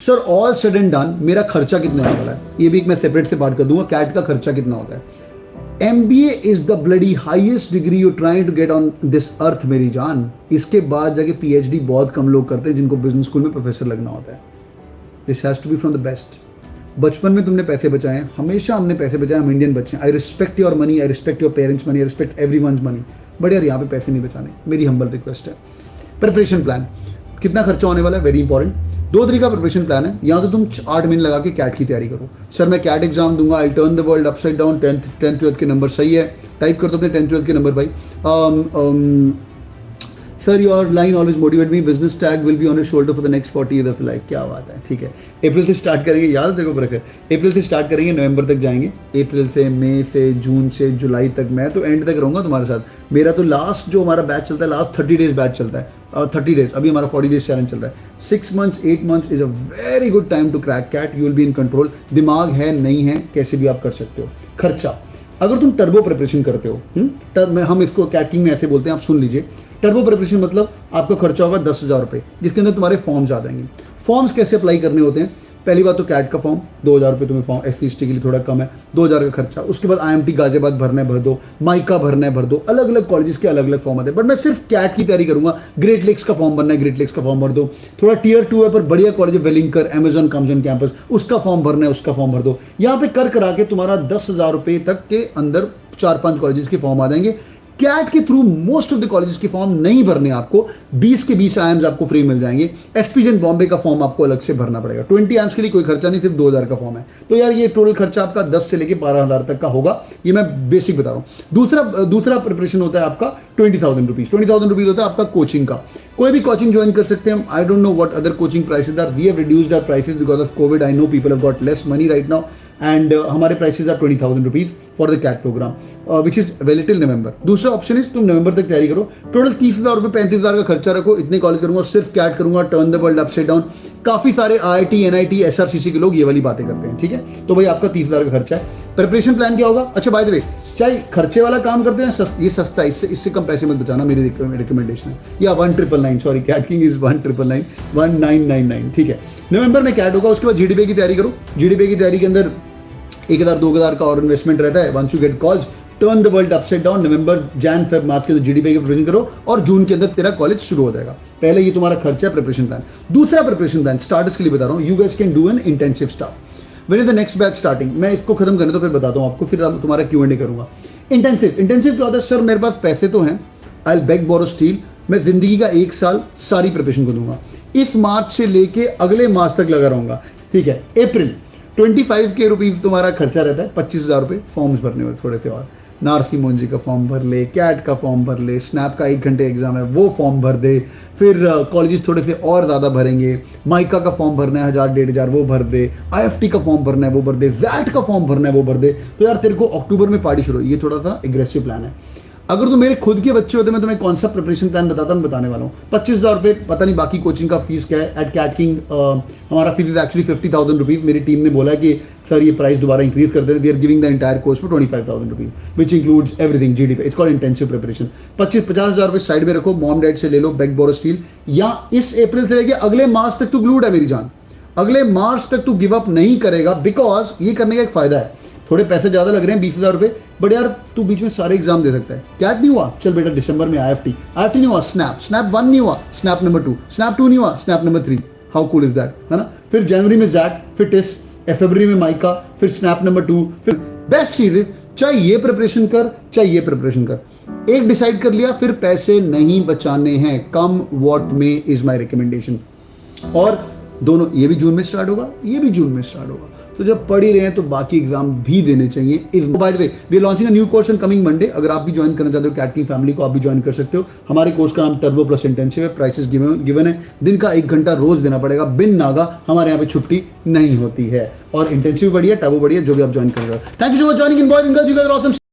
Sir all सड and done मेरा खर्चा कितना होने वाला है, ये भी मैं सेपरेट से बात कर दूंगा। कैट का खर्चा कितना होता है। MBA is the bloody highest degree you trying to get on this earth मेरी जान। इसके बाद जाके PhD बहुत कम लोग करते हैं जिनको बिजनेस स्कूल में प्रोफेसर लगना होता है। This has to be from the best. बचपन में तुमने पैसे बचाए, हमेशा हमने पैसे बचाए, हम इंडियन बच्चे हैं। I respect your money, I respect your parents money, I respect everyone's money, but यार यहाँ पे पैसे नहीं बचाने, मेरी हम्बल रिक्वेस्ट है। प्रिपरेशन प्लान कितना खर्चा होने वाला है, वेरी इंपॉर्टेंट। 2 तरीका का प्रिपरेशन प्लान है। या तो तुम 8 महीने लगा के कैट की तैयारी करो। सर मैं कैट एग्जाम दूंगा, I turn the world upside down, 10th 12th के नंबर सही है, टाइप कर दो अपने 10th 12th के नंबर भाई। Sir your line always motivate me, business tag will be on your shoulder for the next 40 year of life. क्या बात है, ठीक है। अप्रैल से स्टार्ट करेंगे, याद देखो बरक है, अप्रैल से स्टार्ट करेंगे, नवंबर तक जाएंगे। अप्रैल से, मई से, जून से, जुलाई तक, मैं तो एंड तक रहूंगा तुम्हारे साथ। मेरा तो लास्ट जो हमारा बैच चलता है, लास्ट 30 डेज बैच चलता है, और 30 डेज, अभी हमारा 40 डेज चैलेंज चल रहा है। 6 months 8 months is a very good time to crack CAT. You will be in control. दिमाग है नहीं है, कैसे भी आप कर सकते हो। खर्चा, अगर तुम टर्बो प्रिपरेशन करते हो, तब हम इसको कैटिंग में ऐसे बोलते हैं, आप सुन लीजिए। टर्बो प्रिपरेशन मतलब आपका खर्चा होगा 10,000 रुपये, जिसके अंदर तुम्हारे फॉर्म्स आ जाएंगे। फॉर्म्स कैसे अप्लाई करने होते हैं, पहली बात तो कैट का फॉर्म 2,000 रुपये तुम्हें फॉर्म, SC/ST के लिए थोड़ा कम है, 2,000 का खर्चा। उसके बाद IMT गाजियाबाद भरना है भर दो, माइका भरना है भर दो। अलग अलग कॉलेजेस के अलग अलग फॉर्म आते हैं, बट मैं सिर्फ कैट की तैयारी करूंगा। ग्रेट लेक्स का फॉर्म भरना है, ग्रेट लेक्स का फॉर्म भर दो। थोड़ा Tier 2 है पर बढ़िया कॉलेज है, वेलिंगकर, अमेजॉन कॉमजन कैंपस, उसका फॉर्म भरना है, उसका फॉर्म भर दो। यहाँ पे कर करा के तुम्हारा 10,000 रुपये तक के अंदर 4-5 कॉलेजेस के फॉर्म आ जाएंगे। कैट के through most of the colleges के फॉर्म नहीं भरने, आपको 20 के 20 IIMs आपको फ्री मिल जाएंगे। SPGN बॉम्बे का फॉर्म आपको अलग से भरना पड़ेगा। 20 IIMs के लिए कोई खर्चा नहीं, सिर्फ 2,000 का फॉर्म है। तो यार ये टोटल खर्चा आपका 10 से लेके 12,000 तक का होगा। ये मैं बेसिक बता रहा हूँ। दूसरा प्रिपरेशन होता है आपका 20,000 रुपीज। 20,000 रुपीज होता है आपका कोचिंग का। कोई भी कोचिंग ज्वाइन कर सकते हैं। I don't know what other coaching prices are. We have reduced our prices because of Covid. I know people have got less money right now, and हमारे prices are 20,000 rupees for the CAT programme, which is valid till November. दूसरा option is तुम नवंबर तक तैयारी करो। Total 30,000 रुपये, 35,000 का खर्चा रखो। इतने कॉलेज करूंगा, सिर्फ कैट करूंगा, turn the world upside down. काफी सारे IIT, NIT, SRCC के लोग ये वाली बातें करते हैं, ठीक है। तो भाई आपका 30,000 का खर्चा है। प्रिपरेशन प्लान क्या होगा। अच्छा बाय द वे, चाहे खर्चे वाला काम करते हैं, ये सस्ता है, इससे कम पैसे मत बचाना, मेरी रिकमेंडेशन है। या 1999, सॉरी कैट किंग इज 1999, ठीक है। नवंबर में कैट होगा। उसके बाद GDPA की तैयारी करो। GDPA की तैयारी के अंदर 1,000-2,000 का और इन्वेस्टमेंट रहता है। Once you get college, turn the world upside down. November, Jan, Feb, March के अंदर GDPA की प्रिपरेशन करो, और जून के अंदर तेरा कॉलेज शुरू हो जाएगा। पहले ये तुम्हारा खर्चा है, प्रिपरेशन प्लान। दूसरा प्रिपरेशन प्लान स्टार्टर्स के लिए बता रहा हूँ। You guys can do an intensive stuff. When is the next batch starting, मैं इसको खत्म करने तो फिर बताता हूँ आपको, फिर तुम्हारा Q&A करूंगा। इंटेंसिव क्या होता है। सर मेरे पास पैसे तो हैं, I will beg borrow steal. मैं जिंदगी का 1 साल सारी प्रिपरेशन को दूंगा। इस मार्च से लेके अगले मार्च तक लगा रहूंगा, ठीक है। अप्रैल 25 के रुपीज तुम्हारा खर्चा रहता है। 25,000 रुपये फॉर्म्स भरने वाले थोड़े से, और नारसी मोंजी का फॉर्म भर ले, कैट का फॉर्म भर ले, स्नैप का 1 घंटे एग्जाम है वो फॉर्म भर दे। फिर कॉलेजेस थोड़े से और ज़्यादा भरेंगे। माइका का फॉर्म भरना है 1,000-1,500 वो भर दे। IFT का फॉर्म भरना है वो भर दे। ZAT का फॉर्म भरना है वो भर दे। तो यार तेरे को अक्टूबर में पार्टी शुरू। ये थोड़ा सा एग्रेसिव प्लान है। अगर तो मेरे खुद के बच्चे होते, मैं तुम्हें कौन सा प्रिपरेशन प्लान बताने वाला हूँ। 25,000 रुपये, पता नहीं बाकी कोचिंग का फीस क्या है। एट कैट किंग हमारा फीस इज एक्चुअली 50,000 रुपीज। मेरी टीम ने बोला कि सर ये प्राइस दोबारा इंक्रीज कर देते। We are giving the entire course for 25,000 rupees, which includes everything. GDPA, it's called intensive preparation. 50,000 रुपये साइड में रखो, मॉम डैड से ले लो, बेग बोरो स्टील। या इस अप्रैल से लेके अगले मार्च तक तू ग्लूड है मेरी जान। अगले मार्च तक तू गिव अप नहीं करेगा, बिकॉज ये करने का एक फायदा है। थोड़े पैसे ज्यादा लग रहे हैं, 20,000 रुपये, बट यार तू बीच में सारे एग्जाम दे सकता है। कैट नहीं हुआ, चल बेटा दिसंबर में IFT नहीं हुआ, स्नैप 1 नहीं हुआ, स्नैप नंबर 2, स्नैप 2 नहीं हुआ, snap number 3। How cool is that, है ना। फिर जनवरी में ZAT, फिर टेस्ट, फरवरी में माइका, फिर स्नैप नंबर 2। फिर बेस्ट चीज है, चाहे ये प्रिपरेशन कर, चाहे ये प्रिपरेशन कर, एक डिसाइड कर लिया, फिर पैसे नहीं बचाने हैं। कम वॉट में इज माई रिकमेंडेशन। और दोनों, ये भी जून में स्टार्ट होगा, ये भी जून में स्टार्ट होगा। तो जब पढ़ ही रहे हैं तो बाकी एग्जाम भी देने चाहिए। By the way, we are launching a new course on coming Monday. अगर आप भी ज्वाइन करना चाहते हो कैट की फैमिली को, आप भी ज्वाइन कर सकते हो। हमारे कोर्स का नाम टर्बो प्लस इंटेंसिव है। प्राइसेस गिवन है। दिन का 1 घंटा रोज देना पड़ेगा, बिन नागा। हमारे यहाँ पे छुट्टी नहीं होती है। और इंटेंसिव बढ़िया, टर्बो बढ़िया, जो भी आप ज्वाइन कर रहे हो। Thank you so much joining in boys and girls, you guys are awesome.